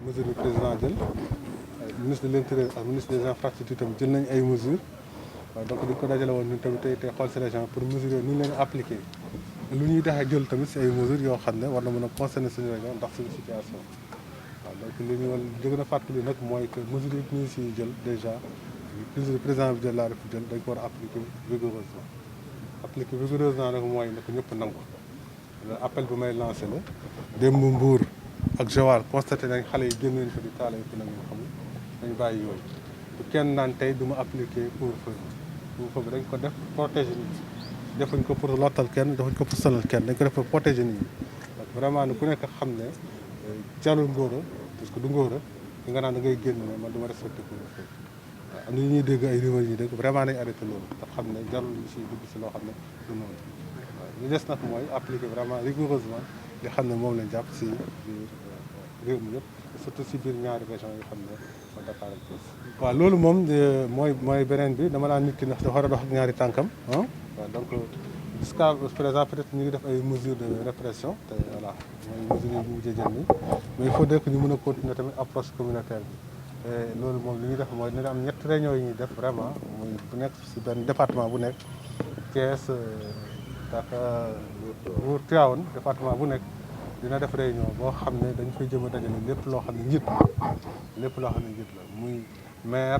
mesure du président jël ministre de l'intérieur ak ministre des infrastructures tamit jël nañ ay mesures waaw donc di ko dajale woon ñun tamit tey xool si région pour mesures yooyu ni ñu leen appliqué lu ñuy tax a jël tamit si ay mesures yoo xam ne war na mën a concerner suñu région ndax suñu situation waaw donc li ñu woon jóg na fàttali nag mooy que mesures yi ñu si jël déjà mesure président bi de la République jël dañ ko war a appliquer rigoureusement nag mooy na ko ñëpp nangu appel bi may lancé la démb Mbour ak Joal constaté nañ xale yi génn nañ fa di taal ay pneu yoo xam ne dañ bàyyi yooyu bu kenn naan tey du ma appliqué couvre-feu bi dañ ko def protéger nit ñi defuñ ko pour lottal kenn defuñ ko pour sonal kenn dañ ko def pour protéger nit ñi donc vraiment ne ku nekk xam ne jarul ngóora parce que du ngóora di nga naan da ngay génn ne man du ma respecté couvre-feu waaw am na ñuy dégg ay rumeurs yi dégg vraiment nañ arrêté loolu te xam ne jarul si dugg si loo xam ne du noonu li des nag mooy appliquer vraiment rigoureusement li xam ne moom lañ jàpp si biir réew mi yëpp surtout si biir ñaari région yi xam ne mooy Dakar ak Thiès. waaw loolu moom mooy beneen bi dama naan nit ki ndax dafa war a dox ak ñaari tànkam waaw donc jusqu'à présent peut-être ñu ngi def ay mesures de répression te voilà mooy mesures yi ñu mujjee jël nii mais il faudrait que ñu mën a continuer tamit approche communautaire bi te loolu moom li ñuy def mooy dina am ñetti réunions yi ñuy def vraiment muy bu nekk si benn département bu nekk Thiès Dakar Mbour Tivaouane département bu nekk dina def réunion boo xam ne dañ fay jëm a dajale lépp loo xam ne njiit la muy maire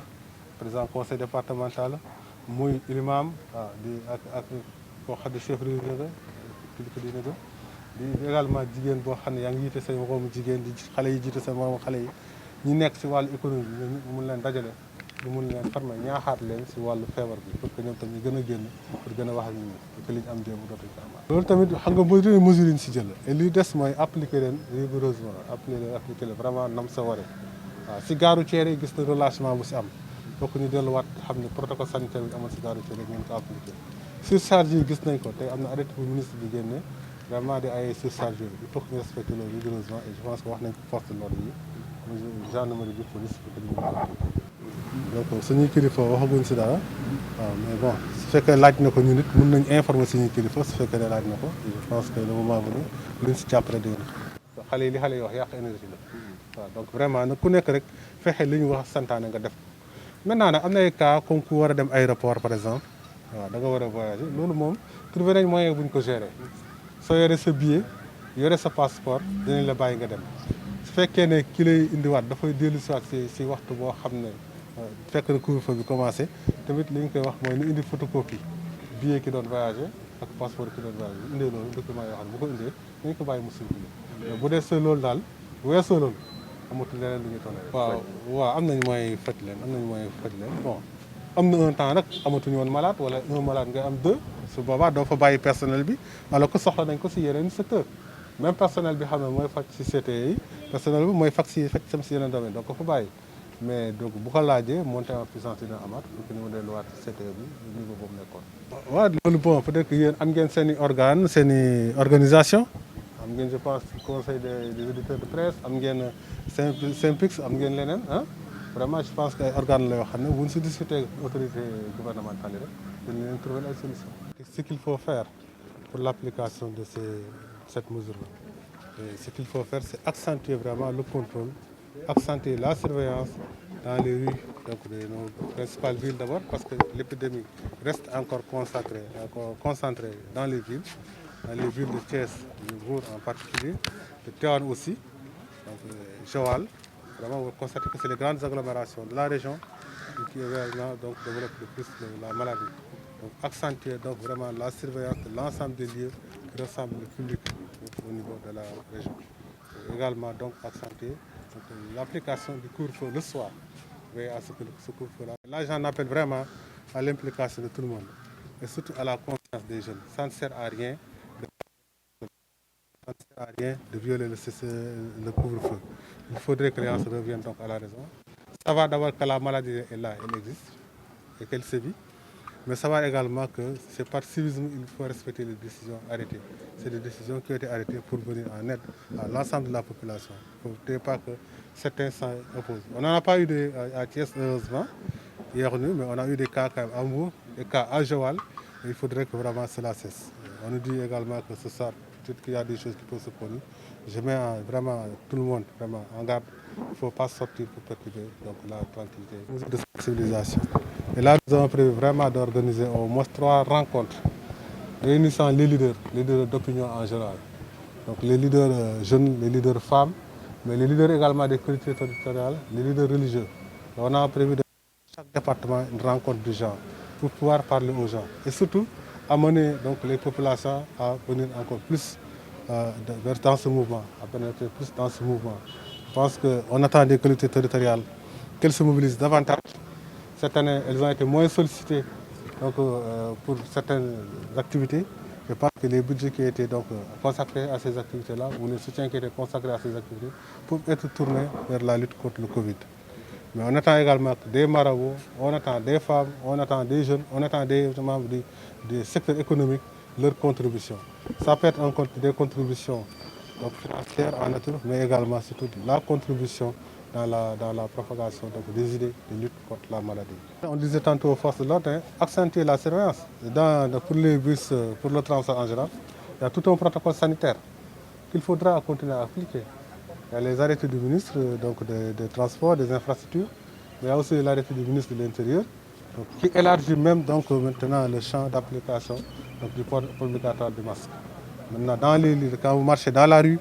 président conseil départemental muy imam waaw di ak koo xam ne chef religieux la kilifa diine la di également jigéen boo xam ne yaa ngi jiite say moroomu jigéen di xale yi jiite say moroomu xale yi ñi nekk si wàllu économie bi ñu mun leen dajale ñu mun leen former ñaaxaat leen si wàllu feebar bi pour que ñoom tam ñu gën a génn pour gën a wax ak nit ñi pour que li ñu am démb dootuñ ko amaat. loolu tamit xam nga mooy mesures yi ñu si jël et li des mooy appliquer leen rigoureusement appliquer leen vraiment nam sa waree waaw si gaaru ceere yi gis na relâchement bu si am fokk ñu delluwaat xam ne protocole sanitaire bi amoon si gaaru ceere ngeen ko appliquer surcharge yi gis nañ ko tey am na arrêté bu ministre bi génne vraiment di ay surcharge yooyu il faut que ñu respecter loolu rigoureusement et je pense que wax nañ ko force de l'ordre yi gendarmerie bi police bi donc suñuy kilifa waxaguñ si dara waaw mais bon su fekkee laaj na ko ñu nit mën nañ informer suñuy kilifa su fekkee ne laaj na ko je pense que le moment venu luñ si jàppale dégg na xale yi li xale yi wax yàq énergie la waaw donc vraiment nag ku nekk rek fexe li ñu wax santaane nga def maintenant nag am na ay cas comme ku war a dem aéroport par exemple waaw da nga war a voyager loolu moom trouvé nañ moyen buñ ko gérer soo yore sa billet yore sa passeport dinañ la bàyyi nga dem su fekkee ne ki lay indiwaat dafay dellu siwaat si waxtu boo xam ne fekk na couvre-feu bi commencé tamit li ñu koy wax mooy nu indi photocopie billet ki doon voyagé ak passeport ki doon voyagé indee loolu document yoo xam ne bu ko indee nañ ko bàyyi mu circulé bu dee sa loolu daal weesoo loolu amatul leneen lu ñuy toll. waaw am nañ mooy faj leen bon am na un temps nag amatuñu woon malade wala un malade nga am deux su boobaa doo fa bàyyi personnel bi alors que soxla nañ ko si yeneen secteur même personnel bi xam ne mooy faj si CTE yi personnel bi mooy faj sam si yeneen domaine donc ko fa bàyyi mais donc bu ko laajee monté en puissance dina amaat pour que ñu mën a delluwaat CTE bi niveau boobu nekkoon. waaw loolu bon peut-être que yéen am ngeen seen i organe seen i organisation am ngeen je pense conseil des auditeurs de presse am ngeen Synpics am ngeen leneen ah vraiment je pense que ay organes la yoo xam ne bu ñu si discuter autorité gouvernementale yi rek dañu leen trouver ay solutions. Ce qu'il faut faire pour l'application de cette mesure-là, ce qu'il faut faire, c'est accentuer vraiment le contrôle, accentuer la surveillance dans les rues donc de nos principales villes d'abord, parce que l'épidémie reste encore concentrée dans les villes de Thiès, de Mbour en particulier, de Tivaouane aussi, donc Joal. Vraiment, vous constatez que c'est les grandes agglomérations de la région qui également donc développent le plus la maladie. Donc accentuer donc vraiment la surveillance de l'ensemble des lieux qui ressemblent le public au niveau de la région. Et également donc accentuer l'application du couvre-feu le soir. Veiller à ce que ce couvre-feu-là. Là, j'en appelle vraiment à l'implication de tout le monde et surtout à la conscience des jeunes. Ça ne sert à rien de violer le couvre-feu. Il faudrait que les gens reviennent donc à la raison. Savoir d'abord que la maladie est là, elle existe et qu'elle sévit. Mais savoir également que c'est par civisme il faut respecter les décisions arrêtées. C'est des décisions qui ont été arrêtées pour venir en aide à l'ensemble de la population. Il ne faut pas que certains s'en opposent. On n'en a pas eu à Thiès, heureusement, hier nuit, mais on a eu des cas quand même à Mbour, des cas à Joal. Et il faudrait que vraiment cela cesse. On nous dit également que ce soir, peut-être qu'il y a des choses qui peuvent se produire. Je mets vraiment tout le monde vraiment en garde il ne faut pas sortir pour perturber donc, la tranquillité de cette civilisation. Et là, nous avons prévu vraiment d'organiser au moins 3 rencontres réunissant les leaders d'opinion en général. Donc les leaders jeunes, les leaders femmes, mais les leaders également des collectivités territoriales, les leaders religieux. On a prévu de chaque département une rencontre du genre pour pouvoir parler aux gens et surtout amener donc, les populations à venir encore plus dans ce mouvement, à pénétrer plus dans ce mouvement. Je pense qu'on attend des collectivités territoriales qu'elles se mobilisent davantage. Cette année, elles ont été moins sollicitées donc, pour certaines activités. Je pense que les budgets qui étaient donc, consacrés à ces activités-là, ou les soutiens qui étaient consacrés à ces activités, peuvent être tournés vers la lutte contre le Covid. Mais on attend également des marabouts, on attend des femmes, on attend des jeunes, on attend des membres des secteurs économiques, leurs contributions. Ça peut être des contributions donc, financières en nature, mais également surtout la contribution dans la propagation donc, des idées de lutte contre la maladie. On disait tantôt aux forces de l'ordre, accentuer la surveillance. Pour les bus, pour le transport en général, il y a tout un protocole sanitaire qu'il faudra continuer à appliquer. Il y a les arrêtés du ministre donc des Transports, des Infrastructures, mais il y a aussi l'arrêté du ministre de l'Intérieur, qui élargit même donc, maintenant le champ d'application du port obligatoire du masque. Maintenant, quand vous marchez dans la rue,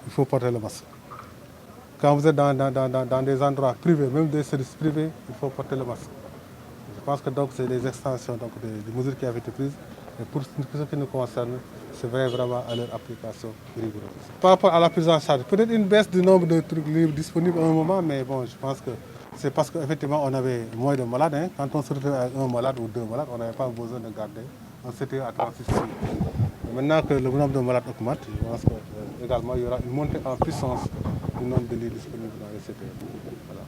il faut porter le masque. Quand vous êtes dans des endroits privés, même des services privés, il faut porter le masque. Je pense que c'est des extensions donc, des mesures qui avaient été prises. Et pour ce qui nous concerne, c'est vraiment à leur application rigoureuse. Par rapport à la prise en charge, peut-être une baisse du nombre de trucs libres disponibles à un moment, mais bon, je pense que c'est parce qu'effectivement on avait moins de malades. Hein. Quand on se retrouvait avec un malade ou 2 malades, on n'avait pas besoin de garder. On s'était à 36 jours. Maintenant que le nombre de malades augmente, je pense qu'également il y aura une montée en puissance du nombre de lits disponibles dans les CTE. Voilà.